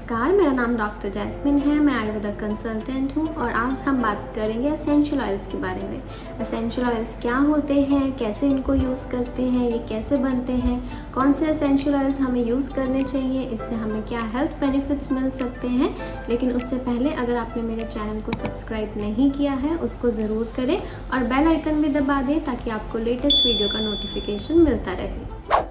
नमस्कार, मेरा नाम डॉक्टर जैस्मिन है। मैं आयुर्वेदा कंसल्टेंट हूँ और आज हम बात करेंगे एसेंशियल ऑयल्स के बारे में। एसेंशियल ऑयल्स क्या होते हैं, कैसे इनको यूज़ करते हैं, ये कैसे बनते हैं, कौन से एसेंशियल ऑयल्स हमें यूज़ करने चाहिए, इससे हमें क्या हेल्थ बेनिफिट्स मिल सकते हैं। लेकिन उससे पहले अगर आपने मेरे चैनल को सब्सक्राइब नहीं किया है उसको ज़रूर करें और बेल आइकन भी दबा दें ताकि आपको लेटेस्ट वीडियो का नोटिफिकेशन मिलता रहे।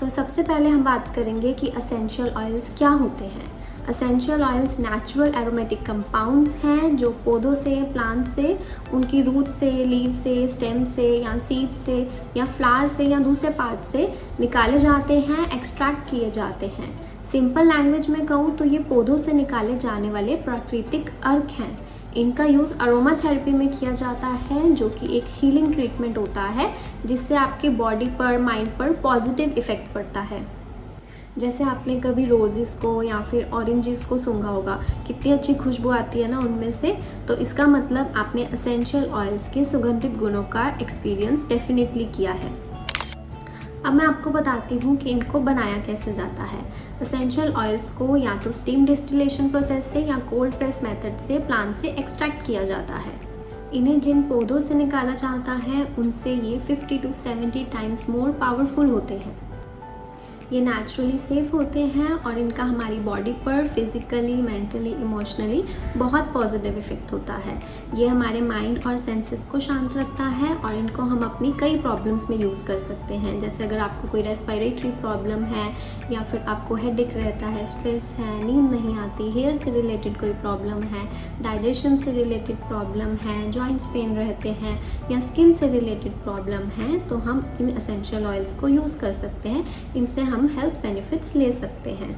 तो सबसे पहले हम बात करेंगे कि एसेंशियल ऑयल्स क्या होते हैं। Essential oils natural aromatic compounds हैं जो पौधों से, प्लांट से, उनकी रूट से, लीव से, स्टेम से या सीड से या फ्लावर से या दूसरे पार्ट से निकाले जाते हैं, एक्सट्रैक्ट किए जाते हैं। सिंपल लैंग्वेज में कहूँ तो ये पौधों से निकाले जाने वाले प्राकृतिक अर्क हैं। इनका यूज़ अरोमा थेरेपी में किया जाता है जो कि एक हीलिंग ट्रीटमेंट होता है जिससे आपके बॉडी पर, माइंड पर पॉजिटिव इफ़ेक्ट पड़ता है। जैसे आपने कभी रोजेस को या फिर ऑरेंजेस को सूंघा होगा, कितनी अच्छी खुशबू आती है ना उनमें से, तो इसका मतलब आपने एसेंशियल ऑयल्स के सुगंधित गुणों का एक्सपीरियंस डेफिनेटली किया है। अब मैं आपको बताती हूँ कि इनको बनाया कैसे जाता है। एसेंशियल ऑयल्स को या तो स्टीम डिस्टिलेशन प्रोसेस से या कोल्ड प्रेस मेथड से प्लांट से एक्सट्रैक्ट किया जाता है। इन्हें जिन पौधों से निकाला जाता है उनसे ये 50 to 70 टाइम्स मोर पावरफुल होते हैं। ये नेचुरली सेफ होते हैं और इनका हमारी बॉडी पर फिज़िकली, मेंटली, इमोशनली बहुत पॉजिटिव इफ़ेक्ट होता है। ये हमारे माइंड और सेंसेस को शांत रखता है और इनको हम अपनी कई प्रॉब्लम्स में यूज़ कर सकते हैं। जैसे अगर आपको कोई रेस्पिरेटरी प्रॉब्लम है या फिर आपको हेडेक रहता है, स्ट्रेस है, नींद नहीं आती, हेयर से रिलेटेड कोई प्रॉब्लम है, डाइजेशन से रिलेटेड प्रॉब्लम है, जॉइंट्स पेन रहते हैं या स्किन से रिलेटेड प्रॉब्लम है, तो हम इन एसेंशियल ऑयल्स को यूज़ कर सकते हैं। इनसे हम हेल्थ बेनिफिट्स ले सकते हैं।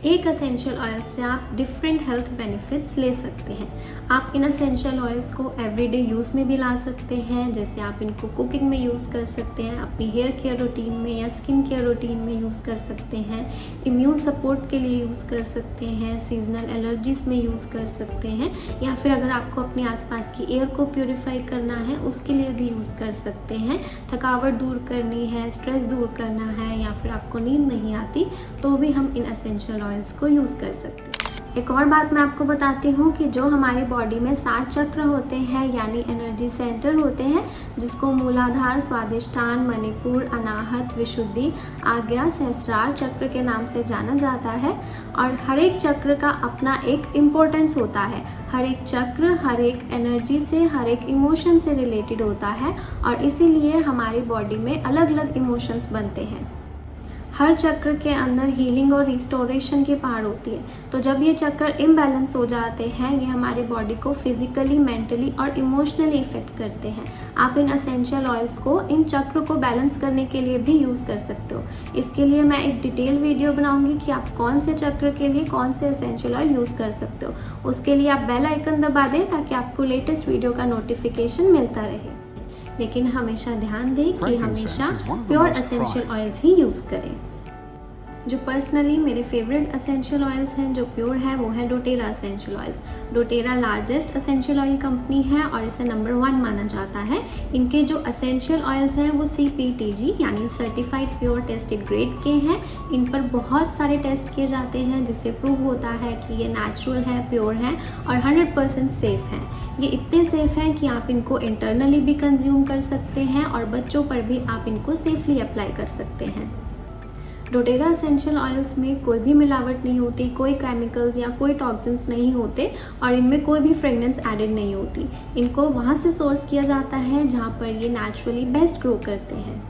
एक एसेंशियल ऑयल से आप डिफरेंट हेल्थ बेनिफिट्स ले सकते हैं। आप इन एसेंशियल ऑयल्स को एवरीडे यूज़ में भी ला सकते हैं। जैसे आप इनको कुकिंग में यूज़ कर सकते हैं, अपनी हेयर केयर रूटीन में या स्किन केयर रूटीन में यूज़ कर सकते हैं, इम्यून सपोर्ट के लिए यूज़ कर सकते हैं, सीजनल एलर्जीज़ में यूज़ कर सकते हैं, या फिर अगर आपको अपने आसपास की एयर को प्योरीफाई करना है उसके लिए भी यूज़ कर सकते हैं। थकावट दूर करनी है, स्ट्रेस दूर करना है या फिर आपको नींद नहीं आती तो भी हम इन एसेंशियल ऑयल्स को यूज़ कर सकते हैं। एक और बात मैं आपको बताती हूँ कि जो हमारी बॉडी में 7 चक्र होते हैं यानी एनर्जी सेंटर होते हैं, जिसको मूलाधार, स्वादिष्ठान, मणिपुर, अनाहत, विशुद्धि, आज्ञा, सहस्रार चक्र के नाम से जाना जाता है। और हर एक चक्र का अपना एक इम्पोर्टेंस होता है। हर एक चक्र हर एक एनर्जी से, हर एक इमोशन से रिलेटेड होता है और इसीलिए हमारी बॉडी में अलग अलग इमोशंस बनते हैं। हर चक्र के अंदर हीलिंग और रिस्टोरेशन की पावर होती है। तो जब ये चक्र इम्बैलेंस हो जाते हैं, ये हमारी बॉडी को फिजिकली, मेंटली और इमोशनली इफेक्ट करते हैं। आप इन एसेंशियल ऑयल्स को इन चक्र को बैलेंस करने के लिए भी यूज़ कर सकते हो। इसके लिए मैं एक डिटेल वीडियो बनाऊंगी कि आप कौन से चक्र के लिए कौन से एसेंशियल ऑयल यूज़ कर सकते हो। उसके लिए आप बेल आइकन दबा दें ताकि आपको लेटेस्ट वीडियो का नोटिफिकेशन मिलता रहे। लेकिन हमेशा ध्यान दें कि हमेशा प्योर एसेंशियल ऑयल्स ही यूज़ करें। जो पर्सनली मेरे फेवरेट एसेंशियल ऑयल्स हैं जो प्योर है वो है doTERRA essential oils. DoTERRA largest essential oil company है और इसे नंबर 1 माना जाता है। इनके जो एसेंशियल ऑयल्स हैं वो CPTG यानी सर्टिफाइड प्योर टेस्टेड ग्रेड के हैं। इन पर बहुत सारे टेस्ट किए जाते हैं जिससे प्रूव होता है कि ये नेचुरल है, प्योर है और 100% सेफ़ हैं। ये इतने सेफ़ हैं कि आप इनको इंटरनली भी कंज्यूम कर सकते हैं और बच्चों पर भी आप इनको सेफली अप्लाई कर सकते हैं। डोटेरा एसेंशियल ऑयल्स में कोई भी मिलावट नहीं होती, कोई केमिकल्स या कोई टॉक्सिन्स नहीं होते और इनमें कोई भी फ्रेगनेंस एडेड नहीं होती। इनको वहाँ से सोर्स किया जाता है जहाँ पर ये नेचुरली बेस्ट ग्रो करते हैं।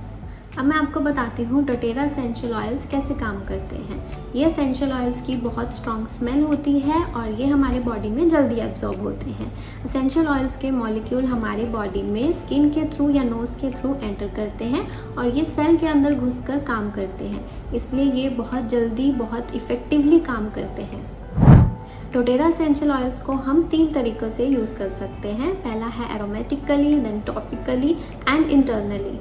अब मैं आपको बताती हूँ डोटेरा एसेंशियल ऑयल्स कैसे काम करते हैं। ये एसेंशियल ऑयल्स की बहुत स्ट्रॉन्ग स्मेल होती है और ये हमारे बॉडी में जल्दी एब्जॉर्ब होते हैं। एसेंशियल ऑयल्स के मॉलिक्यूल हमारे बॉडी में स्किन के थ्रू या नोज़ के थ्रू एंटर करते हैं और ये सेल के अंदर घुसकर काम करते हैं, इसलिए ये बहुत जल्दी, बहुत इफ़ेक्टिवली काम करते हैं। डोटेरा एसेंशियल ऑयल्स को हम 3 तरीक़ों से यूज़ कर सकते हैं। पहला है एरोमेटिकली, देन टॉपिकली एंड इंटरनली।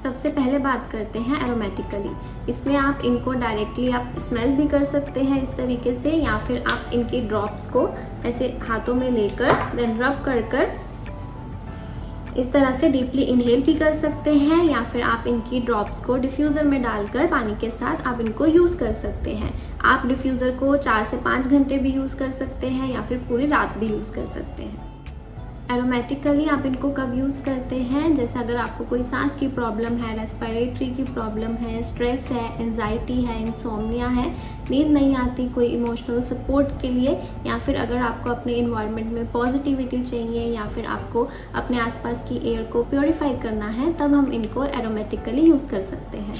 सबसे पहले बात करते हैं एरोमेटिकली। इसमें आप इनको डायरेक्टली आप स्मेल भी कर सकते हैं इस तरीके से, या फिर आप इनकी ड्रॉप्स को ऐसे हाथों में लेकर देन रब कर इस तरह से डीपली इनहेल भी कर सकते हैं या फिर आप इनकी ड्रॉप्स को डिफ्यूज़र में डालकर पानी के साथ आप इनको यूज़ कर सकते हैं। आप डिफ्यूज़र को 4 से 5 घंटे भी यूज़ कर सकते हैं या फिर पूरी रात भी यूज़ कर सकते हैं। एरोमेटिकली आप इनको कब यूज़ करते हैं, जैसे अगर आपको कोई सांस की प्रॉब्लम है, रेस्पिरेटरी की प्रॉब्लम है, स्ट्रेस है, एंजाइटी है, इंसोम्निया है, नींद नहीं आती, कोई इमोशनल सपोर्ट के लिए, या फिर अगर आपको अपने इन्वायरमेंट में पॉजिटिविटी चाहिए या फिर आपको अपने आसपास की एयर को प्योरीफाई करना है, तब हम इनको एरोमेटिकली यूज़ कर सकते हैं।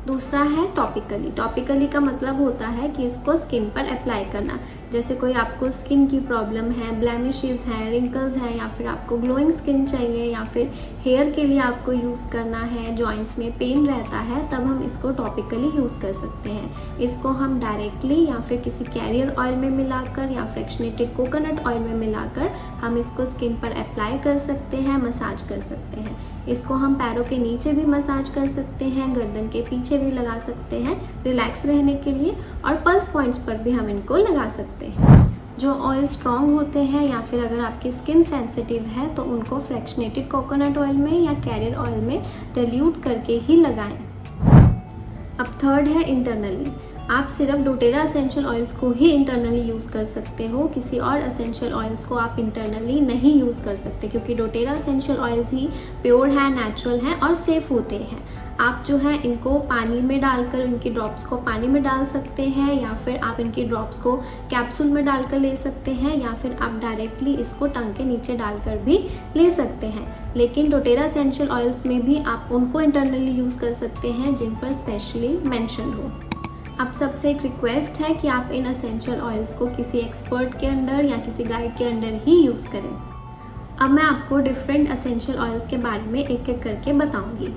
दूसरा है टॉपिकली। टॉपिकली का मतलब होता है कि इसको स्किन पर अप्लाई करना। जैसे कोई आपको स्किन की प्रॉब्लम है, ब्लेमिशेस हैं, रिंकल्स हैं, या फिर आपको ग्लोइंग स्किन चाहिए, या फिर हेयर के लिए आपको यूज़ करना है, जॉइंट्स में पेन रहता है, तब हम इसको टॉपिकली यूज़ कर सकते हैं। इसको हम डायरेक्टली या फिर किसी कैरियर ऑयल में मिलाकर या फ्रैक्शनेटेड कोकोनट ऑयल में मिलाकर हम इसको स्किन पर अप्लाई कर सकते हैं, मसाज कर सकते हैं। इसको हम पैरों के नीचे भी मसाज कर सकते हैं, गर्दन के पीछे भी लगा सकते हैं रिलैक्स रहने के लिए, और पल्स पॉइंट्स पर भी हम इनको लगा सकते हैं। जो ऑयल स्ट्रॉन्ग होते हैं या फिर अगर आपकी स्किन सेंसिटिव है तो उनको फ्रैक्शनेटेड कोकोनट ऑयल में या कैरियर ऑयल में डाइल्यूट करके ही लगाएं। अब थर्ड है इंटरनली। आप सिर्फ डोटेरा एसेंशियल ऑयल्स को ही इंटरनली यूज़ कर सकते हो, किसी और एसेंशियल ऑयल्स को आप इंटरनली नहीं यूज़ कर सकते, क्योंकि डोटेरा एसेंशियल ऑयल्स ही प्योर है, नेचुरल हैं और सेफ़ होते हैं। आप जो है इनको पानी में डालकर, इनकी ड्रॉप्स को पानी में डाल सकते हैं, या फिर आप इनकी ड्रॉप्स को कैप्सूल में डालकर ले सकते हैं, या फिर आप डायरेक्टली इसको टंग के नीचे डालकर भी ले सकते हैं। लेकिन डोटेरा एसेंशियल ऑयल्स में भी आप उनको इंटरनली यूज़ कर सकते हैं जिन पर स्पेशली मेंशन हो। अब सबसे एक रिक्वेस्ट है कि आप इन एसेंशियल ऑयल्स को किसी एक्सपर्ट के अंडर या किसी गाइड के अंडर ही यूज़ करें। अब मैं आपको डिफरेंट एसेंशियल ऑयल्स के बारे में एक एक करके बताऊंगी।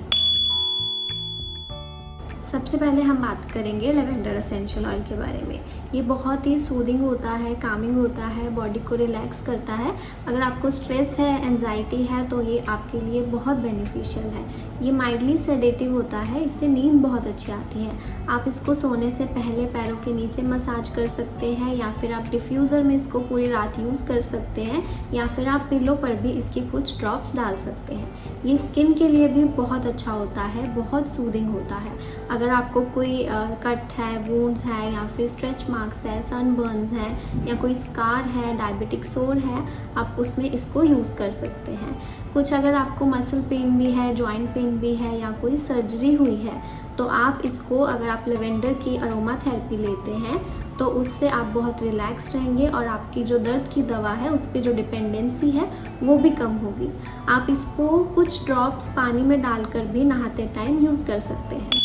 सबसे पहले हम बात करेंगे लेवेंडर एसेंशियल ऑयल के बारे में। ये बहुत ही सूदिंग होता है, कामिंग होता है, बॉडी को रिलैक्स करता है। अगर आपको स्ट्रेस है, एंजाइटी है, तो ये आपके लिए बहुत बेनिफिशियल है। ये माइल्डली सेडेटिव होता है, इससे नींद बहुत अच्छी आती है। आप इसको सोने से पहले पैरों के नीचे मसाज कर सकते हैं, या फिर आप डिफ्यूज़र में इसको पूरी रात यूज़ कर सकते हैं, या फिर आप पिलो पर भी इसकी कुछ ड्रॉप्स डाल सकते हैं। ये स्किन के लिए भी बहुत अच्छा होता है, बहुत सूदिंग होता है। अगर आपको कोई कट है, वुंड्स है, या फिर स्ट्रेच मार्क्स है, सनबर्न्स हैं, या कोई स्कार है, डायबिटिक सोर है, आप उसमें इसको यूज़ कर सकते हैं। कुछ अगर आपको मसल पेन भी है, जॉइंट पेन भी है, या कोई सर्जरी हुई है, तो आप इसको, अगर आप लेवेंडर की अरोमा थेरेपी लेते हैं तो उससे आप बहुत रिलैक्स रहेंगे और आपकी जो दर्द की दवा है उस पर जो डिपेंडेंसी है वो भी कम होगी। आप इसको कुछ ड्रॉप्स पानी में डालकर भी नहाते टाइम यूज़ कर सकते हैं।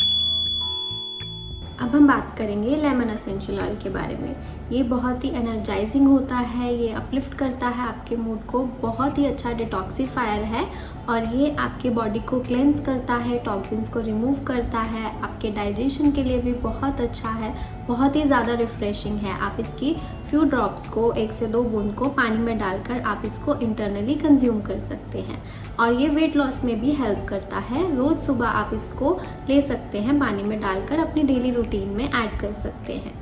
अब हम बात करेंगे लेमन एसेंशियल ऑयल के बारे में। ये बहुत ही एनर्जाइजिंग होता है, ये अपलिफ्ट करता है आपके मूड को, बहुत ही अच्छा डिटॉक्सीफायर है, और ये आपके बॉडी को क्लेंस करता है, टॉक्सिन्स को रिमूव करता है, आपके डाइजेशन के लिए भी बहुत अच्छा है, बहुत ही ज़्यादा रिफ़्रेशिंग है। आप इसकी फ्यू ड्रॉप्स को, 1 से 2 बूंद को पानी में डालकर आप इसको इंटरनली कंज्यूम कर सकते हैं, और ये वेट लॉस में भी हेल्प करता है। रोज़ सुबह आप इसको ले सकते हैं, पानी में डालकर अपनी डेली रूटीन में ऐड कर सकते हैं।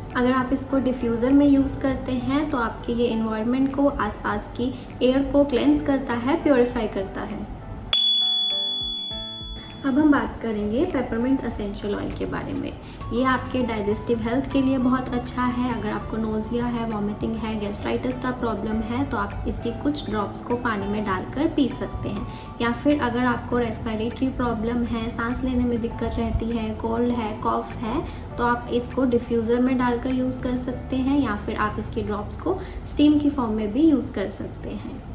अगर आप इसको डिफ्यूज़र में यूज़ करते हैं तो आपके ये एनवायरनमेंट को, आसपास की एयर को क्लेंस करता है, प्योरीफाई करता है। अब हम बात करेंगे पेपरमिंट एसेंशियल ऑयल के बारे में। ये आपके डाइजेस्टिव हेल्थ के लिए बहुत अच्छा है। अगर आपको नोज़िया है, वॉमिटिंग है, गैस्ट्राइटिस का प्रॉब्लम है, तो आप इसकी कुछ ड्रॉप्स को पानी में डालकर पी सकते हैं। या फिर अगर आपको रेस्पिरेटरी प्रॉब्लम है, सांस लेने में दिक्कत रहती है, कोल्ड है, कॉफ है, तो आप इसको डिफ्यूज़र में डालकर यूज़ कर सकते हैं, या फिर आप इसकी ड्रॉप्स को स्टीम की फॉर्म में भी यूज़ कर सकते हैं।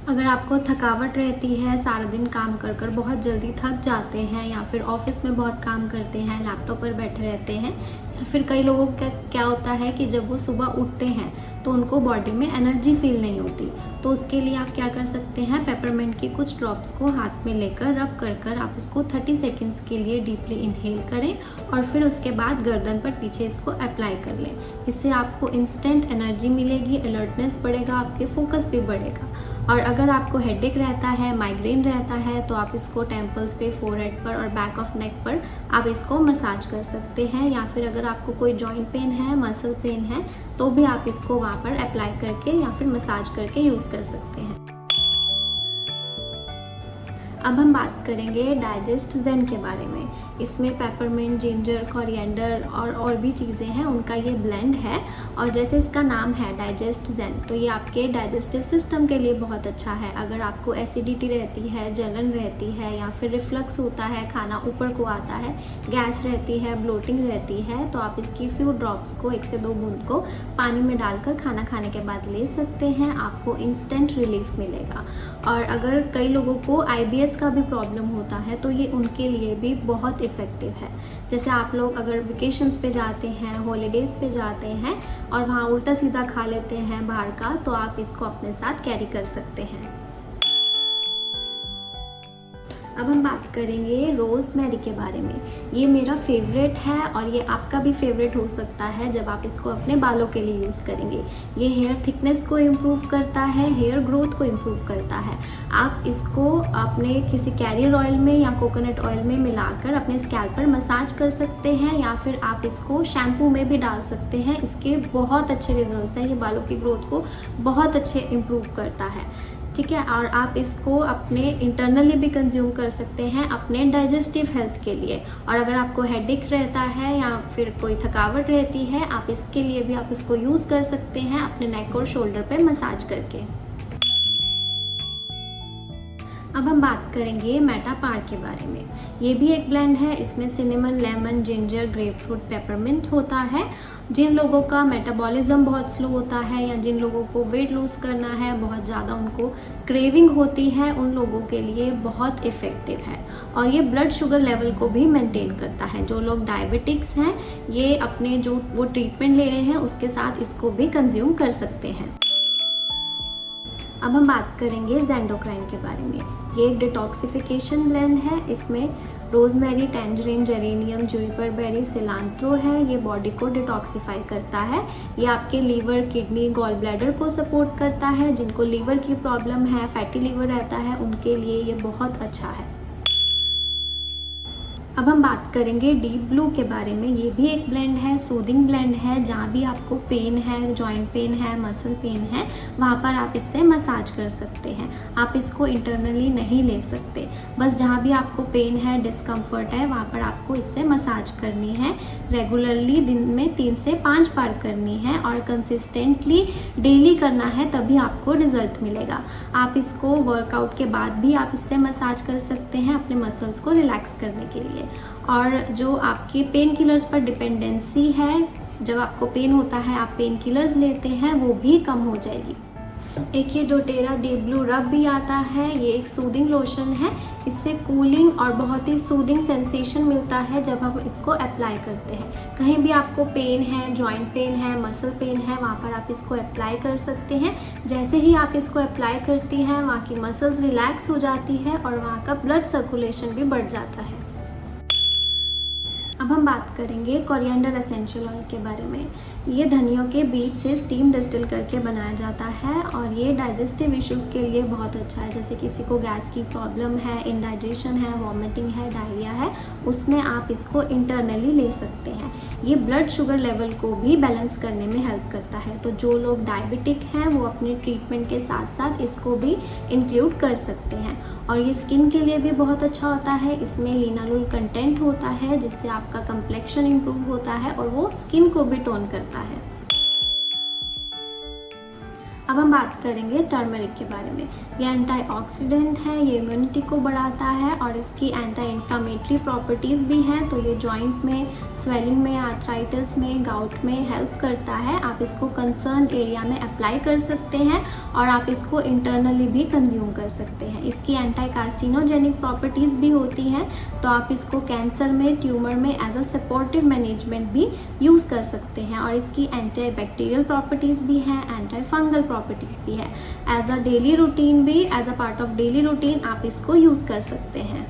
अगर आपको थकावट रहती है, सारा दिन काम कर कर बहुत जल्दी थक जाते हैं, या फिर ऑफिस में बहुत काम करते हैं, लैपटॉप पर बैठे रहते हैं, या फिर कई लोगों का क्या होता है कि जब वो सुबह उठते हैं तो उनको बॉडी में एनर्जी फील नहीं होती, तो उसके लिए आप क्या कर सकते हैं, पेपरमिंट की कुछ ड्रॉप्स को हाथ में लेकर रब कर कर आप उसको 30 सेकेंड्स के लिए डीपली इनहेल करें, और फिर उसके बाद गर्दन पर पीछे इसको अप्लाई कर लें। इससे आपको इंस्टेंट एनर्जी मिलेगी, अलर्टनेस बढ़ेगा, आपके फोकस भी बढ़ेगा। और अगर आपको हेडेक रहता है, माइग्रेन रहता है, तो आप इसको टेम्पल्स पे, फोरहेड पर और बैक ऑफ नेक पर आप इसको मसाज कर सकते हैं, या फिर अगर आपको कोई जॉइंट पेन है, मसल पेन है, तो भी आप इसको वहाँ पर अप्लाई करके या फिर मसाज करके यूज़ कर सकते हैं। अब हम बात करेंगे डाइजेस्ट ज़ेन के बारे में। इसमें पेपरमिंट, जिंजर, कोरिएंडर और भी चीज़ें हैं, उनका ये ब्लेंड है। और जैसे इसका नाम है डाइजेस्ट ज़ेन, तो ये आपके डाइजेस्टिव सिस्टम के लिए बहुत अच्छा है। अगर आपको एसिडिटी रहती है, जलन रहती है या फिर रिफ्लक्स होता है, खाना ऊपर को आता है, गैस रहती है, ब्लोटिंग रहती है, तो आप इसकी फ्यू ड्रॉप्स को 1 से 2 बूंद को पानी में डालकर खाना खाने के बाद ले सकते हैं। आपको इंस्टेंट रिलीफ मिलेगा। और अगर कई लोगों को IBS का भी प्रॉब्लम होता है तो ये उनके लिए भी बहुत इफ़ेक्टिव है। जैसे आप लोग अगर वेकेशंस पे जाते हैं, हॉलीडेज़ पे जाते हैं और वहाँ उल्टा सीधा खा लेते हैं बाहर का, तो आप इसको अपने साथ कैरी कर सकते हैं। अब हम बात करेंगे रोज़मेरी के बारे में। ये मेरा फेवरेट है और ये आपका भी फेवरेट हो सकता है जब आप इसको अपने बालों के लिए यूज़ करेंगे। ये हेयर थिकनेस को इम्प्रूव करता है, हेयर ग्रोथ को इम्प्रूव करता है। आप इसको अपने किसी कैरियर ऑयल में या कोकोनट ऑयल में मिलाकर अपने स्कैल्प पर मसाज कर सकते हैं, या फिर आप इसको शैम्पू में भी डाल सकते हैं। इसके बहुत अच्छे रिजल्ट्स हैं। ये बालों की ग्रोथ को बहुत अच्छे इम्प्रूव करता है, ठीक है। और आप इसको अपने इंटरनली भी कंज्यूम कर सकते हैं अपने डाइजेस्टिव हेल्थ के लिए। और अगर आपको हेडेक रहता है या फिर कोई थकावट रहती है, आप इसके लिए भी आप इसको यूज़ कर सकते हैं अपने नेक और शोल्डर पे मसाज करके। अब हम बात करेंगे मेटापार के बारे में। ये भी एक ब्लेंड है। इसमें cinnamon, lemon, ginger, grapefruit, peppermint होता है। जिन लोगों का मेटाबॉलिज्म बहुत स्लो होता है या जिन लोगों को वेट लूज़ करना है, बहुत ज़्यादा उनको क्रेविंग होती है, उन लोगों के लिए बहुत इफ़ेक्टिव है। और ये ब्लड शुगर लेवल को भी मेंटेन करता है। जो लोग डायबिटिक्स हैं, ये अपने जो वो ट्रीटमेंट ले रहे हैं उसके साथ इसको भी कंज्यूम कर सकते हैं। अब हम बात करेंगे ज़ेंडोक्राइन के बारे में। ये एक डिटॉक्सिफिकेशन ब्लेंड है। इसमें rosemary, tangerine, geranium, juniper berry, cilantro है। ये बॉडी को डिटॉक्सिफाई करता है। ये आपके लीवर, किडनी, गॉल ब्लैडर को सपोर्ट करता है। जिनको लीवर की प्रॉब्लम है, फैटी लीवर रहता है, उनके लिए ये बहुत अच्छा है। अब हम बात करेंगे डीप ब्लू के बारे में। ये भी एक ब्लेंड है, सूदिंग ब्लेंड है। जहाँ भी आपको पेन है, जॉइंट पेन है, मसल पेन है, वहाँ पर आप इससे मसाज कर सकते हैं। आप इसको इंटरनली नहीं ले सकते। बस जहाँ भी आपको पेन है, डिस्कम्फर्ट है, वहाँ पर आपको इससे मसाज करनी है। रेगुलरली दिन में 3 से 5 बार करनी है और कंसिस्टेंटली डेली करना है, तभी आपको रिजल्ट मिलेगा। आप इसको वर्कआउट के बाद भी आप इससे मसाज कर सकते हैं अपने मसल्स को रिलैक्स करने के लिए। और जो आपकी पेन किलर्स पर डिपेंडेंसी है, जब आपको पेन होता है आप पेन किलर्स लेते हैं, वो भी कम हो जाएगी। एक ये डोटेरा डीप ब्लू रब भी आता है। ये एक सूदिंग लोशन है। इससे कूलिंग और बहुत ही सूदिंग सेंसेशन मिलता है जब हम इसको अप्लाई करते हैं। कहीं भी आपको पेन है, जॉइंट पेन है, मसल पेन है, वहाँ पर आप इसको अप्लाई कर सकते हैं। जैसे ही आप इसको अप्लाई करती हैं, वहाँ की मसल्स रिलैक्स हो जाती है और वहाँ का ब्लड सर्कुलेशन भी बढ़ जाता है। अब हम बात करेंगे कोरिएंडर एसेंशियल ऑयल के बारे में। ये धनियों के बीज से स्टीम डिस्टिल करके बनाया जाता है और ये डाइजेस्टिव इश्यूज़ के लिए बहुत अच्छा है। जैसे किसी को गैस की प्रॉब्लम है, इंडाइजेशन है, वॉमिटिंग है, डायरिया है, उसमें आप इसको इंटरनली ले सकते हैं। ये ब्लड शुगर लेवल को भी बैलेंस करने में हेल्प करता है। तो जो लोग डायबिटिक हैं वो अपने ट्रीटमेंट के साथ साथ इसको भी इंक्लूड कर सकते हैं। और ये स्किन के लिए भी बहुत अच्छा होता है। इसमें लिनालुल कंटेंट होता है जिससे आपका कंप्लेक्शन इंप्रूव होता है और वो स्किन को भी टोन करता है। अब हम बात करेंगे टर्मरिक के बारे में। ये एंटीऑक्सीडेंट है, ये इम्यूनिटी को बढ़ाता है और इसकी एंटी इन्फ्लामेटरी प्रॉपर्टीज़ भी हैं। तो ये जॉइंट में, स्वेलिंग में, आर्थराइटिस में, गाउट में हेल्प करता है। आप इसको कंसर्न एरिया में अप्लाई कर सकते हैं और आप इसको इंटरनली भी कंज्यूम कर सकते हैं। इसकी एंटी कार्सिनोजेनिक प्रॉपर्टीज़ भी होती हैं, तो आप इसको कैंसर में, ट्यूमर में एज अ सपोर्टिव मैनेजमेंट भी यूज़ कर सकते हैं। और इसकी एंटी बैक्टीरियल प्रॉपर्टीज़ भी हैं, एंटी फंगल प्रॉपर्टीज़ भी है। एज अ डेली रूटीन भी, as a part of daily routine आप इसको यूज़ कर सकते हैं।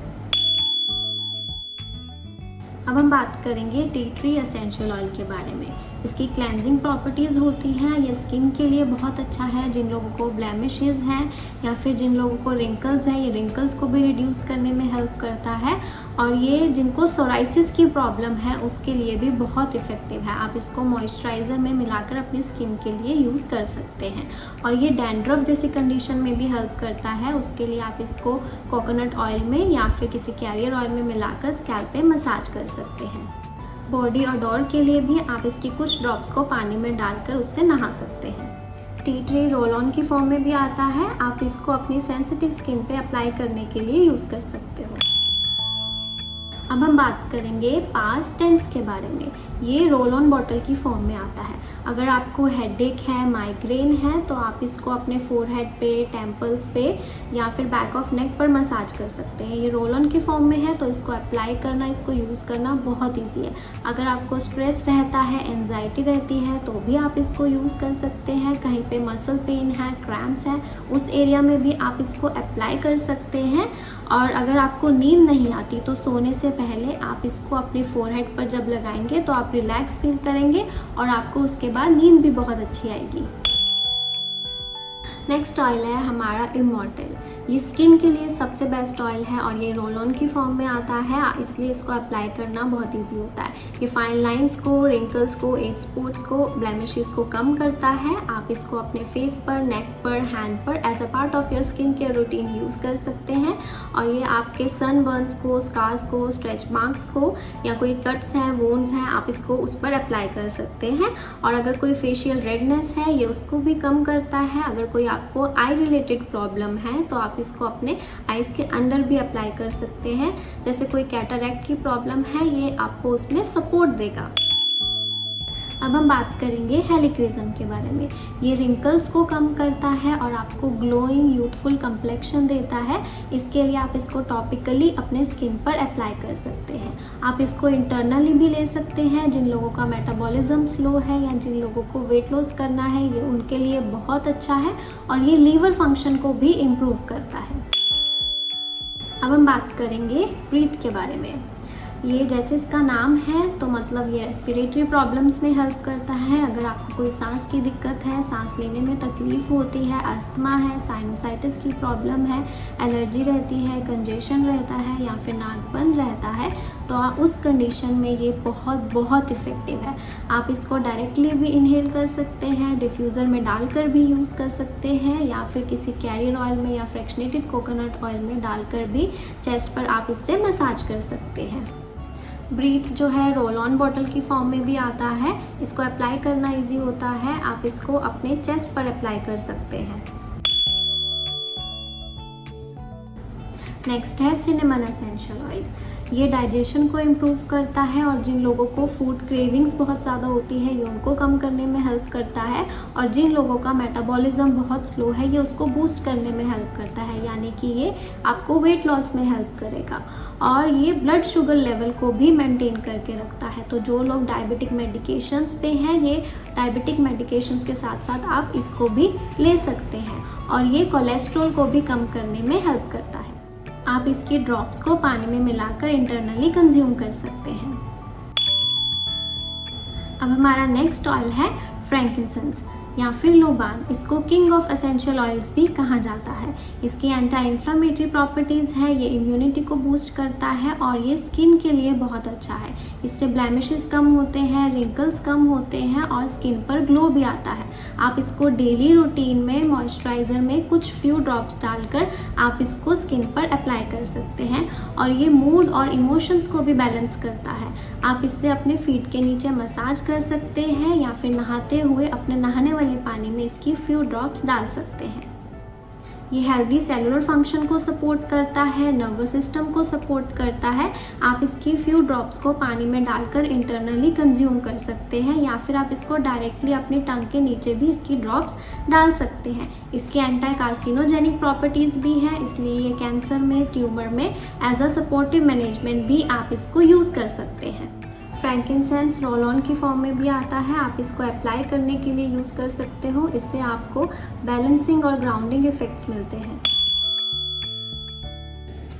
अब हम बात करेंगे टी ट्री एसेंशियल ऑयल के बारे में। इसकी क्लेंजिंग प्रॉपर्टीज़ होती हैं। ये स्किन के लिए बहुत अच्छा है। जिन लोगों को ब्लेमिशेस हैं या फिर जिन लोगों को रिंकल्स हैं, ये रिंकल्स को भी रिड्यूस करने में हेल्प करता है। और ये जिनको सोराइसिस की प्रॉब्लम है उसके लिए भी बहुत इफ़ेक्टिव है। आप इसको मॉइस्चराइज़र में मिलाकर अपनी स्किन के लिए यूज़ कर सकते हैं। और ये डैंड्रफ जैसी कंडीशन में भी हेल्प करता है। उसके लिए आप इसको कोकोनट ऑयल में या फिर किसी कैरियर ऑयल में मिलाकर स्कैल्प पे मसाज कर सकते हैं। बॉडी ओडोर के लिए भी आप इसकी कुछ ड्रॉप्स को पानी में डालकर उससे नहा सकते हैं। टी ट्री रोल ऑन की फॉर्म में भी आता है। आप इसको अपनी सेंसिटिव स्किन पे अप्लाई करने के लिए यूज़ कर सकते हो। अब हम बात करेंगे पास्ट टेंस के बारे में। ये रोल ऑन बॉटल की फॉर्म में आता है। अगर आपको हेडेक है, माइग्रेन है, तो आप इसको अपने फोरहेड पे, टेम्पल्स पे या फिर बैक ऑफ नेक पर मसाज कर सकते हैं। ये रोल ऑन की फॉर्म में है तो इसको अप्लाई करना, इसको यूज़ करना बहुत ईजी है। अगर आपको स्ट्रेस रहता है, एंजाइटी रहती है, तो भी आप इसको यूज़ कर सकते हैं। कहीं पे मसल पेन है, क्रैम्प्स है, उस एरिया में भी आप इसको अप्लाई कर सकते हैं। और अगर आपको नींद नहीं आती तो सोने से पहले आप इसको अपने फोरहेड पर जब लगाएंगे तो आप रिलैक्स फील करेंगे और आपको उसके बाद नींद भी बहुत अच्छी आएगी। नेक्स्ट ऑयल है हमारा इमॉर्टल। ये स्किन के लिए सबसे बेस्ट ऑयल है और ये रोल ऑन की फॉर्म में आता है, इसलिए इसको अप्लाई करना बहुत इजी होता है। ये फाइन लाइंस को, रिंकल्स को, एज स्पॉट्स को, ब्लेमिशेस को कम करता है। आप इसको अपने फेस पर, नेक पर, हैंड पर as a part of your skin care routine use कर सकते हैं। और ये आपके सनबर्न्स को, स्कार्स को, स्ट्रेच मार्क्स को या कोई कट्स हैं, वोन्स हैं, आप इसको उस पर अप्लाई कर सकते हैं। और अगर कोई फेशियल रेडनेस है ये उसको भी कम करता है। अगर कोई आपको आई रिलेटेड प्रॉब्लम है तो आप इसको अपने आईज के अंदर भी अप्लाई कर सकते हैं। जैसे कोई कैटरैक्ट की प्रॉब्लम है, ये आपको उसमें सपोर्ट देगा। अब हम बात करेंगे हेलिक्रिज्म के बारे में। ये रिंकल्स को कम करता है और आपको ग्लोइंग यूथफुल कंप्लेक्शन देता है। इसके लिए आप इसको टॉपिकली अपने स्किन पर अप्लाई कर सकते हैं। आप इसको इंटरनली भी ले सकते हैं। जिन लोगों का मेटाबॉलिज्म स्लो है या जिन लोगों को वेट लॉस करना है, ये उनके लिए बहुत अच्छा है और ये लीवर फंक्शन को भी इम्प्रूव करता है। अब हम बात करेंगे ब्रीथ के बारे में। ये जैसे इसका नाम है तो मतलब ये रेस्पिरेटरी प्रॉब्लम्स में हेल्प करता है। अगर आपको कोई सांस की दिक्कत है, सांस लेने में तकलीफ़ होती है, अस्थमा है, साइनोसाइटिस की प्रॉब्लम है, एलर्जी रहती है, कंजेशन रहता है या फिर नाक बंद रहता है, तो उस कंडीशन में ये बहुत इफ़ेक्टिव है। आप इसको डायरेक्टली भी इनहेल कर सकते हैं, डिफ्यूज़र में डालकर भी यूज़ कर सकते हैं या फिर किसी कैरियर ऑयल में या फ्रैक्शनेटेड कोकोनट ऑयल में डालकर भी चेस्ट पर आप इससे मसाज कर सकते हैं। ब्रीथ जो है रोल ऑन बॉटल की फॉर्म में भी आता है। इसको अप्लाई करना इजी होता है। आप इसको अपने चेस्ट पर अप्लाई कर सकते हैं। नेक्स्ट है सिनेमन एसेंशियल ऑयल। ये डाइजेशन को इम्प्रूव करता है और जिन लोगों को फूड क्रेविंग्स बहुत ज़्यादा होती है ये उनको कम करने में हेल्प करता है। और जिन लोगों का मेटाबॉलिज्म बहुत स्लो है ये उसको बूस्ट करने में हेल्प करता है, यानी कि ये आपको वेट लॉस में हेल्प करेगा। और ये ब्लड शुगर लेवल को भी मेंटेन करके रखता है। तो जो लोग डायबिटिक मेडिकेशंस पे हैं, ये डायबिटिक मेडिकेशंस के साथ साथ आप इसको भी ले सकते हैं। और ये कोलेस्ट्रॉल को भी कम करने में हेल्प करता है। आप इसकी ड्रॉप्स को पानी में मिलाकर इंटरनली कंज्यूम कर सकते हैं। अब हमारा नेक्स्ट ऑयल है फ्रैंकिंसेंस या फिर लोबान। इसको किंग ऑफ एसेंशियल ऑयल्स भी कहा जाता है। इसकी एंटी इन्फ्लेमेटरी प्रॉपर्टीज़ है, ये इम्यूनिटी को बूस्ट करता है और ये स्किन के लिए बहुत अच्छा है। इससे ब्लेमिशेस कम होते हैं, रिंकल्स कम होते हैं और स्किन पर ग्लो भी आता है। आप इसको डेली रूटीन में मॉइस्चराइज़र में कुछ फ्यू ड्रॉप्स डालकर आप इसको स्किन पर अप्लाई कर सकते हैं और ये मूड और इमोशंस को भी बैलेंस करता है। आप इससे अपने फीट के नीचे मसाज कर सकते हैं या फिर नहाते हुए अपने नहाने वाले पानी में इसकी फ्यू ड्रॉप्स डाल सकते हैं। ये हेल्दी सेलुलर फंक्शन को सपोर्ट करता है, नर्वस सिस्टम को सपोर्ट करता है। आप इसकी फ्यू ड्रॉप्स को पानी में डालकर इंटरनली कंज्यूम कर सकते हैं या फिर आप इसको डायरेक्टली अपनी टंग के नीचे भी इसकी ड्रॉप्स डाल सकते हैं। इसकी एंटी कार्सिनोजेनिक प्रॉपर्टीज़ भी हैं, इसलिए ये कैंसर में, ट्यूमर में एज अ सपोर्टिव मैनेजमेंट भी आप इसको यूज़ कर सकते हैं। फ्रैंकिंसेंस रोल ऑन की फॉर्म में भी आता है। आप इसको अप्लाई करने के लिए यूज़ कर सकते हो। इससे आपको बैलेंसिंग और ग्राउंडिंग इफेक्ट्स मिलते हैं।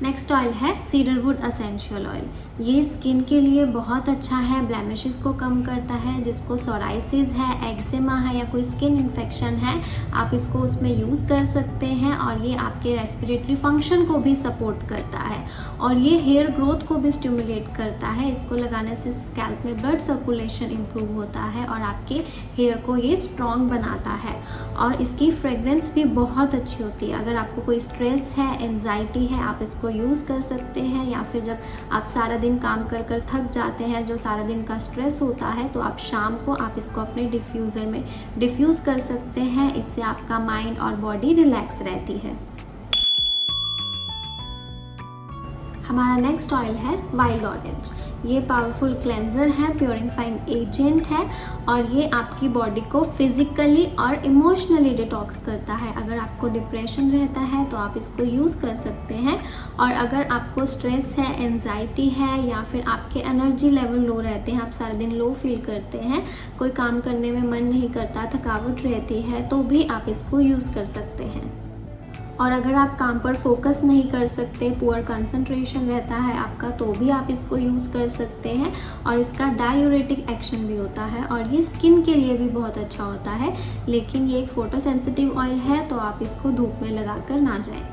नेक्स्ट ऑयल है सीडरवुड एसेंशियल ऑयल। ये स्किन के लिए बहुत अच्छा है, ब्लेमिशेस को कम करता है। जिसको सोराइसिस है, एक्जिमा है या कोई स्किन इन्फेक्शन है, आप इसको उसमें यूज़ कर सकते हैं। और ये आपके रेस्पिरेटरी फंक्शन को भी सपोर्ट करता है और ये हेयर ग्रोथ को भी स्टिमुलेट करता है। इसको लगाने से स्कैल्प में ब्लड सर्कुलेशन इम्प्रूव होता है और आपके हेयर को ये स्ट्रॉन्ग बनाता है। और इसकी फ्रेगरेंस भी बहुत अच्छी होती है। अगर आपको कोई स्ट्रेस है, एंजाइटी है, आप इसको यूज़ कर सकते हैं। या फिर जब आप सारा दिन काम कर कर थक जाते हैं, जो सारा दिन का स्ट्रेस होता है, तो आप शाम को आप इसको अपने डिफ्यूज़र में डिफ्यूज़ कर सकते हैं। इससे आपका माइंड और बॉडी रिलैक्स रहती है। हमारा नेक्स्ट ऑयल है वाइल्ड ऑरेंज। ये पावरफुल क्लेंजर है, प्योरीफाइंग एजेंट है और ये आपकी बॉडी को फिजिकली और इमोशनली डिटॉक्स करता है। अगर आपको डिप्रेशन रहता है तो आप इसको यूज़ कर सकते हैं। और अगर आपको स्ट्रेस है, एंजाइटी है या फिर आपके एनर्जी लेवल लो रहते हैं, आप सारा दिन लो फील करते हैं, कोई काम करने में मन नहीं करता, थकावट रहती है, तो भी आप इसको यूज़ कर सकते हैं। और अगर आप काम पर फोकस नहीं कर सकते, पुअर कंसंट्रेशन रहता है आपका, तो भी आप इसको यूज़ कर सकते हैं। और इसका डायूरेटिक एक्शन भी होता है और ये स्किन के लिए भी बहुत अच्छा होता है। लेकिन ये एक फोटो सेंसिटिव ऑयल है, तो आप इसको धूप में लगा कर ना जाएं।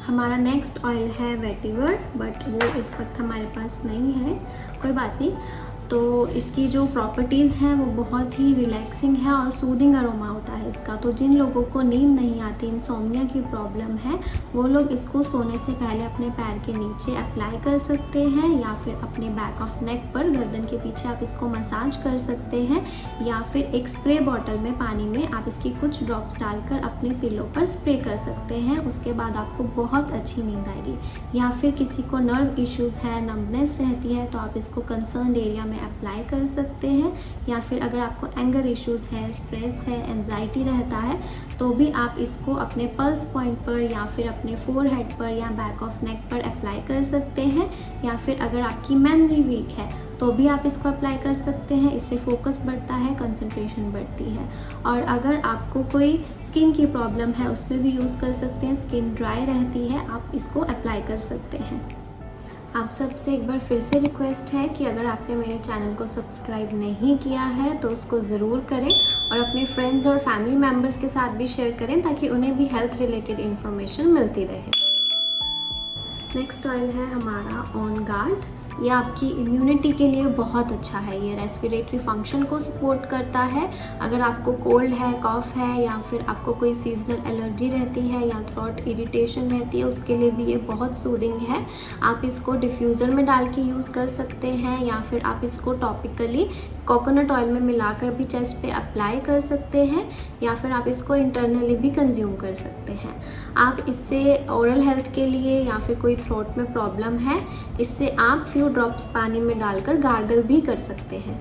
हमारा नेक्स्ट ऑयल है वेटिवर, बट वो इस वक्त हमारे पास नहीं है, कोई बात नहीं। तो इसकी जो प्रॉपर्टीज़ हैं वो बहुत ही रिलैक्सिंग है और सूदिंग अरोमा होता है इसका। तो जिन लोगों को नींद नहीं आती, इंसोम्निया की प्रॉब्लम है, वो लोग इसको सोने से पहले अपने पैर के नीचे अप्लाई कर सकते हैं या फिर अपने बैक ऑफ नेक पर, गर्दन के पीछे आप इसको मसाज कर सकते हैं। या फिर एक स्प्रे बॉटल में पानी में आप इसकी कुछ ड्रॉप्स डालकर अपने पिलो पर स्प्रे कर सकते हैं। उसके बाद आपको बहुत अच्छी नींद आएगी। या फिर किसी को नर्व इश्यूज़ है, नंबनेस रहती है, तो आप इसको कंसर्न एरिया में अप्लाई कर सकते हैं। या फिर अगर आपको एंगर इश्यूज़ है, स्ट्रेस है, एंजाइटी रहता है, तो भी आप इसको अपने पल्स पॉइंट पर या फिर अपने फोरहेड पर या बैक ऑफ नेक पर अप्लाई कर सकते हैं। या फिर अगर आपकी मेमोरी वीक है तो भी आप इसको अप्लाई कर सकते हैं। इससे फोकस बढ़ता है, कंसंट्रेशन बढ़ती है। और अगर आपको कोई स्किन की प्रॉब्लम है उसमें भी यूज़ कर सकते हैं। स्किन ड्राई रहती है, आप इसको अप्लाई कर सकते हैं। आप सबसे एक बार फिर से रिक्वेस्ट है कि अगर आपने मेरे चैनल को सब्सक्राइब नहीं किया है तो उसको ज़रूर करें और अपने फ्रेंड्स और फैमिली मेम्बर्स के साथ भी शेयर करें ताकि उन्हें भी हेल्थ रिलेटेड इन्फॉर्मेशन मिलती रहे। नेक्स्ट ऑयल है हमारा ऑन गार्ड। ये आपकी इम्यूनिटी के लिए बहुत अच्छा है। ये रेस्पिरेटरी फंक्शन को सपोर्ट करता है। अगर आपको कोल्ड है, कॉफ है या फिर आपको कोई सीजनल एलर्जी रहती है या थ्रोट इरिटेशन रहती है, उसके लिए भी ये बहुत सूदिंग है। आप इसको डिफ्यूज़र में डाल के यूज़ कर सकते हैं या फिर आप इसको टॉपिकली कोकोनट ऑयल में मिलाकर भी चेस्ट पे अप्लाई कर सकते हैं या फिर आप इसको इंटरनली भी कंज्यूम कर सकते हैं। आप इससे ओरल हेल्थ के लिए या फिर कोई थ्रोट में प्रॉब्लम है, इससे आप फ्यू ड्रॉप्स पानी में डालकर गार्गल भी कर सकते हैं।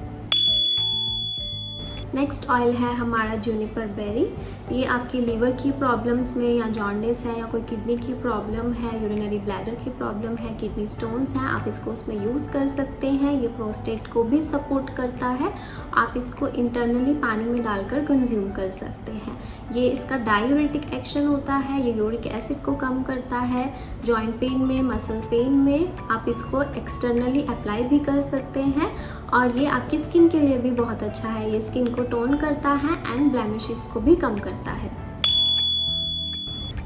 नेक्स्ट ऑयल है हमारा जूनिपर बेरी। ये आपकी लीवर की प्रॉब्लम्स में या जॉन्डिस है या कोई किडनी की प्रॉब्लम है, यूरिनरी ब्लैडर की प्रॉब्लम है, किडनी स्टोन्स हैं, आप इसको उसमें यूज़ कर सकते हैं। ये प्रोस्टेट को भी सपोर्ट करता है। आप इसको इंटरनली पानी में डालकर कंज्यूम कर सकते हैं। ये इसका डायूरेटिक एक्शन होता है। ये यूरिक एसिड को कम करता है। जॉइंट पेन में, मसल पेन में आप इसको एक्सटर्नली अप्लाई भी कर सकते हैं। और ये आपकी स्किन के लिए भी बहुत अच्छा है। ये स्किन को टोन करता है एंड ब्लेमिशेस को भी कम करता है।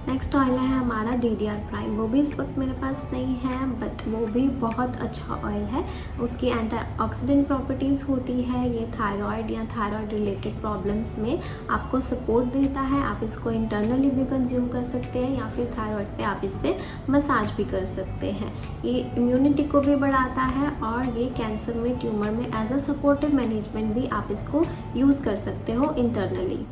नेक्स्ट ऑयल है हमारा DDR प्राइम। वो भी इस वक्त मेरे पास नहीं है, बट वो भी बहुत अच्छा ऑयल है। उसकी एंटीऑक्सीडेंट प्रॉपर्टीज़ होती है। ये थायराइड या थायराइड रिलेटेड प्रॉब्लम्स में आपको सपोर्ट देता है। आप इसको इंटरनली भी कंज्यूम कर सकते हैं या फिर थायराइड पे आप इससे मसाज भी कर सकते हैं। ये इम्यूनिटी को भी बढ़ाता है और ये कैंसर में, ट्यूमर में एज अ सपोर्टिव मैनेजमेंट भी आप इसको यूज़ कर सकते हो इंटरनली।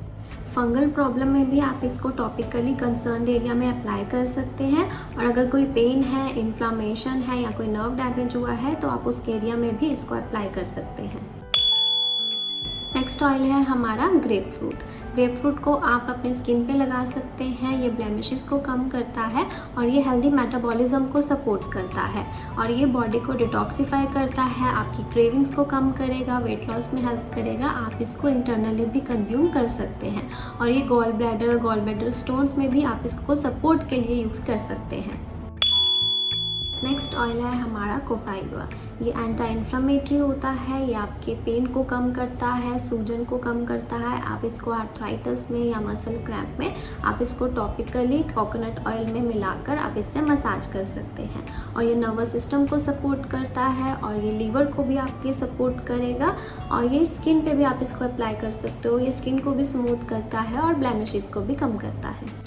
फंगल प्रॉब्लम में भी आप इसको टॉपिकली कंसर्न्ड एरिया में अप्लाई कर सकते हैं। और अगर कोई पेन है, इन्फ्लामेशन है या कोई नर्व डैमेज हुआ है तो आप उस एरिया में भी इसको अप्लाई कर सकते हैं। नेक्स्ट ऑयल है हमारा ग्रेप फ्रूट। ग्रेप फ्रूट को आप अपने स्किन पे लगा सकते हैं। ये ब्लेमिशेस को कम करता है और ये हेल्दी मेटाबॉलिज्म को सपोर्ट करता है और ये बॉडी को डिटॉक्सिफाई करता है, आपकी क्रेविंग्स को कम करेगा, वेट लॉस में हेल्प करेगा। आप इसको इंटरनली भी कंज्यूम कर सकते हैं और ये गॉल ब्लैडर स्टोन्स में भी आप इसको सपोर्ट के लिए यूज़ कर सकते हैं। नेक्स्ट ऑयल है हमारा कोपाइवा। ये एंटी इन्फ्लेमेटरी होता है, ये आपके पेन को कम करता है, सूजन को कम करता है। आप इसको आर्थराइटिस में या मसल क्रैम्प में आप इसको टॉपिकली कोकोनट ऑयल में मिलाकर आप इससे मसाज कर सकते हैं। और ये नर्वस सिस्टम को सपोर्ट करता है और ये लीवर को भी आपके सपोर्ट करेगा। और ये स्किन पे भी आप इसको अप्लाई कर सकते हो, ये स्किन को भी स्मूथ करता है और ब्लेमिशेस को भी कम करता है।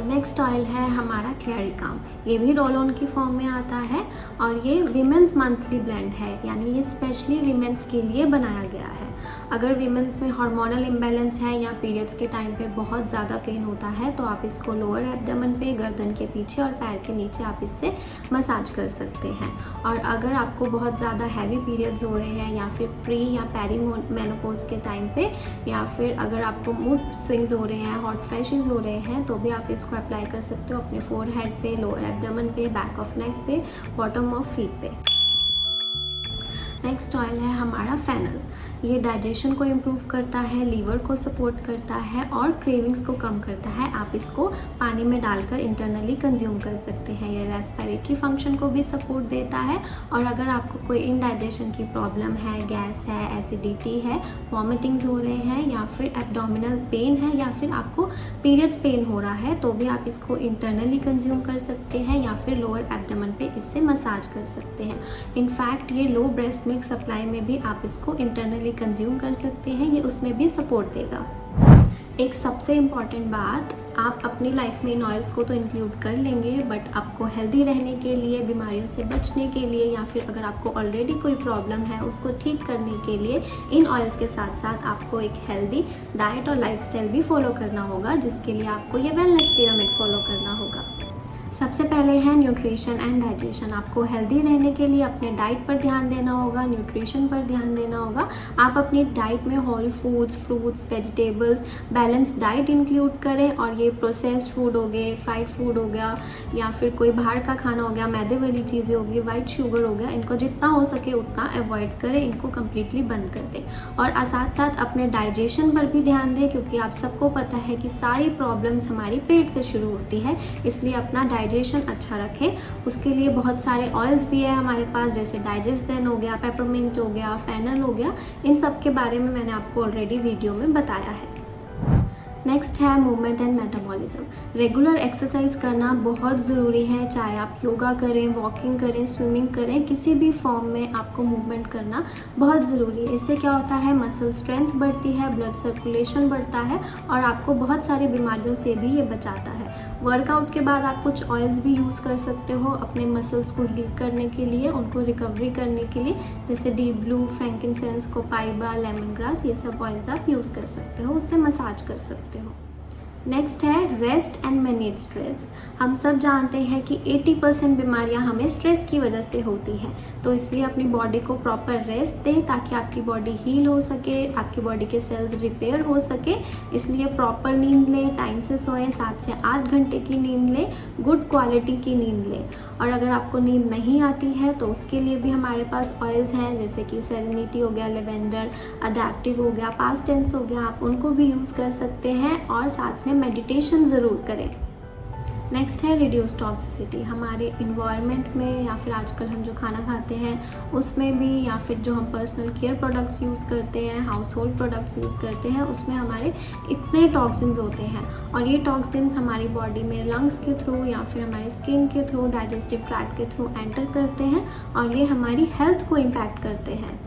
नेक्स्ट ऑयल है हमारा क्लैरिकाम। ये भी रोल ऑन की फॉर्म में आता है और ये वीमेंस मंथली ब्लेंड है, यानी ये स्पेशली वीमेंस के लिए बनाया गया है। अगर वीमेंस में हार्मोनल इम्बैलेंस है या पीरियड्स के टाइम पे बहुत ज़्यादा पेन होता है तो आप इसको लोअर एब्डोमेन पे, गर्दन के पीछे और पैर के नीचे आप इससे मसाज कर सकते हैं। और अगर आपको बहुत ज़्यादा हैवी पीरियड्स हो रहे हैं या फिर प्री या पेरी मेनोपॉज के टाइम पे, या फिर अगर आपको मूड स्विंग्स हो रहे हैं, हॉट फ्लैशेस हो रहे हैं, तो भी आप इसको अप्लाई कर सकते हो अपने फोरहेड पे, लोअर एब्डोमेन पे, बैक ऑफ नेक पे, बॉटम ऑफ फीट पे। नेक्स्ट ऑयल है हमारा फेनल। ये डाइजेशन को इम्प्रूव करता है, लीवर को सपोर्ट करता है और क्रेविंग्स को कम करता है। आप इसको पानी में डालकर इंटरनली कंज्यूम कर सकते हैं। ये रेस्पिरेटरी फंक्शन को भी सपोर्ट देता है। और अगर आपको कोई इनडाइजेशन की प्रॉब्लम है, गैस है, एसिडिटी है, वॉमिटिंग्स हो रहे हैं या फिर एब्डोमिनल पेन है या फिर आपको पीरियड्स पेन हो रहा है, तो भी आप इसको इंटरनली कंज्यूम कर सकते हैं या फिर लोअर एब्डोमेन पे इससे मसाज कर सकते हैं। इनफैक्ट ये लो ब्रेस्ट मिल्क सप्लाई में भी आप इसको इंटरनली कंज्यूम कर सकते हैं, ये उसमें भी सपोर्ट देगा। एक सबसे इम्पॉर्टेंट बात, आप अपनी लाइफ में इन ऑयल्स को तो इंक्लूड कर लेंगे, बट आपको हेल्दी रहने के लिए, बीमारियों से बचने के लिए या फिर अगर आपको ऑलरेडी कोई प्रॉब्लम है उसको ठीक करने के लिए इन ऑयल्स के साथ साथ आपको एक हेल्दी डाइट और लाइफस्टाइल भी फॉलो करना होगा, जिसके लिए आपको ये वेलनेस पिरामिड फॉलो करना होगा। सबसे पहले है न्यूट्रिशन एंड डाइजेशन। आपको हेल्दी रहने के लिए अपने डाइट पर ध्यान देना होगा, न्यूट्रिशन पर ध्यान देना होगा। आप अपनी डाइट में whole foods, fruits, vegetables, balance diet include करें और ये प्रोसेस्ड फूड हो गए, फ्राइड फूड हो गया या फिर कोई बाहर का खाना हो गया, मैदे वाली चीज़ें होगी, वाइट शुगर हो गया, इनको जितना हो सके उतना अवॉइड करें, इनको कम्प्लीटली बंद कर दें। और साथ साथ अपने डाइजेशन पर भी ध्यान दें, क्योंकि आप सबको पता है कि सारी प्रॉब्लम्स हमारी पेट से शुरू होती है, इसलिए अपना डाइजेशन अच्छा रखें। उसके लिए बहुत सारे ऑयल्स भी है हमारे पास, जैसे डाइजेस्टेन हो गया, पेपरमिंट हो गया, फेनल हो गया। इन सब के बारे में मैंने आपको ऑलरेडी वीडियो में बताया है। नेक्स्ट है movement and metabolism. Regular exercise करना बहुत ज़रूरी है, चाहे आप योगा करें, वॉकिंग करें, स्विमिंग करें, किसी भी फॉर्म में आपको मूवमेंट करना बहुत ज़रूरी है। इससे क्या होता है, मसल स्ट्रेंथ बढ़ती है, ब्लड सर्कुलेशन बढ़ता है और आपको बहुत सारी बीमारियों से भी ये बचाता है। वर्कआउट के बाद आप कुछ ऑयल्स भी यूज़ कर सकते हो अपने मसल्स को हील करने के लिए, उनको रिकवरी करने के लिए, जैसे deep blue, frankincense, कोपाइवा, lemon grass, ये सब ऑयल्स आप यूज़ कर सकते हो, उससे मसाज कर सकते हो। नेक्स्ट है रेस्ट एंड मैनेज स्ट्रेस। हम सब जानते हैं कि 80% बीमारियां हमें स्ट्रेस की वजह से होती हैं, तो इसलिए अपनी बॉडी को प्रॉपर रेस्ट दें ताकि आपकी बॉडी हील हो सके, आपकी बॉडी के सेल्स रिपेयर हो सके। इसलिए प्रॉपर नींद लें, टाइम से सोएं, 7 से 8 घंटे की नींद लें, गुड क्वालिटी की नींद लें। और अगर आपको नींद नहीं आती है तो उसके लिए भी हमारे पास ऑयल्स हैं, जैसे कि सेरेनिटी हो गया, लेवेंडर, अडैप्टिव हो गया, पास्ट टेंस हो गया, आप उनको भी यूज़ कर सकते हैं और साथ में मेडिटेशन ज़रूर करें। नेक्स्ट है रिड्यूस टॉक्सिसिटी। हमारे इन्वायरमेंट में या फिर आजकल हम जो खाना खाते हैं उसमें भी, या फिर जो हम पर्सनल केयर प्रोडक्ट्स यूज़ करते हैं, हाउस होल्ड प्रोडक्ट्स यूज़ करते हैं, उसमें हमारे इतने टॉक्सिन्स होते हैं और ये टॉक्सिन्स हमारी बॉडी में लंग्स के थ्रू या फिर हमारे स्किन के थ्रू, डाइजेस्टिव ट्रैक्ट के थ्रू एंटर करते हैं और ये हमारी हेल्थ को इम्पैक्ट करते हैं।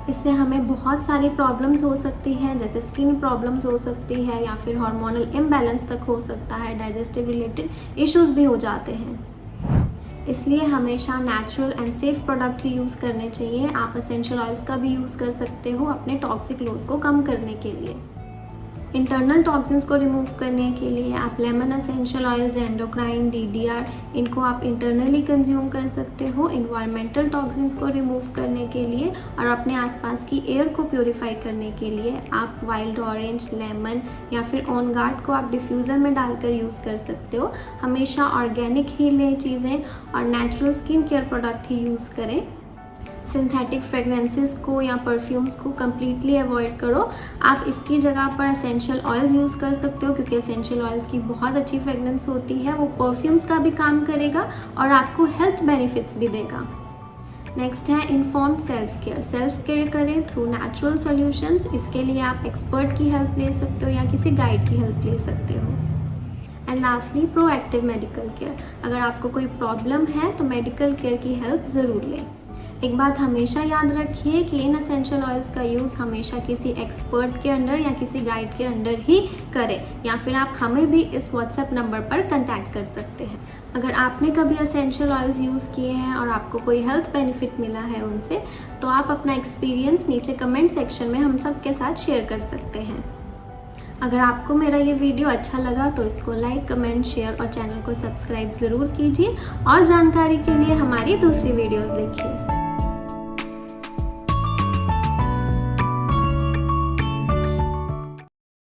इससे हमें बहुत सारी प्रॉब्लम्स हो सकती हैं, जैसे स्किन प्रॉब्लम्स हो सकती है या फिर हार्मोनल इम्बैलेंस तक हो सकता है, डाइजेस्टिव रिलेटेड इश्यूज भी हो जाते हैं। इसलिए हमेशा natural and safe product he use करने चाहिए। आप एसेंशियल ऑयल्स का भी यूज़ कर सकते हो अपने टॉक्सिक लोड को कम करने के लिए। इंटरनल टॉक्सिन्स को रिमूव करने के लिए आप lemon essential oils, endocrine, DDR, इनको आप इंटरनली कंज्यूम कर सकते हो इन्वायरमेंटल टॉक्सिन्स को रिमूव करने के लिए। और अपने आसपास की एयर को प्योरीफाई करने के लिए आप वाइल्ड ऑरेंज, लेमन या फिर ऑन गार्ड को आप डिफ्यूज़र में डालकर यूज़ कर सकते हो। हमेशा ऑर्गेनिक ही लें चीज़ें और नेचुरल स्किन केयर प्रोडक्ट ही यूज़ करें। सिंथेटिक फ्रेगरेंसेस को या परफ्यूम्स को कम्प्लीटली अवॉइड करो। आप इसकी जगह पर एसेंशियल ऑयल्स यूज़ कर सकते हो, क्योंकि एसेंशियल ऑयल्स की बहुत अच्छी फ्रेगरेंस होती है, वो परफ्यूम्स का भी काम करेगा और आपको हेल्थ बेनिफिट्स भी देगा। नेक्स्ट है informed self care. Self care करें थ्रू नेचुरल सॉल्यूशंस। इसके लिए आप एक्सपर्ट की हेल्प ले सकते हो या किसी गाइड की हेल्प ले सकते हो। And lastly proactive medical care. अगर आपको कोई प्रॉब्लम है तो मेडिकल केयर की हेल्प ज़रूर लें। एक बात हमेशा याद रखिए कि इन एसेंशियल ऑयल्स का यूज़ हमेशा किसी एक्सपर्ट के अंडर या किसी गाइड के अंडर ही करें, या फिर आप हमें भी इस व्हाट्सएप नंबर पर कांटेक्ट कर सकते हैं। अगर आपने कभी एसेंशियल ऑयल्स यूज़ किए हैं और आपको कोई हेल्थ बेनिफिट मिला है उनसे, तो आप अपना एक्सपीरियंस नीचे कमेंट सेक्शन में हम सब के साथ शेयर कर सकते हैं। अगर आपको मेरा ये वीडियो अच्छा लगा तो इसको लाइक, कमेंट, शेयर और चैनल को सब्सक्राइब ज़रूर कीजिए और जानकारी के लिए हमारी दूसरी वीडियोस देखिए।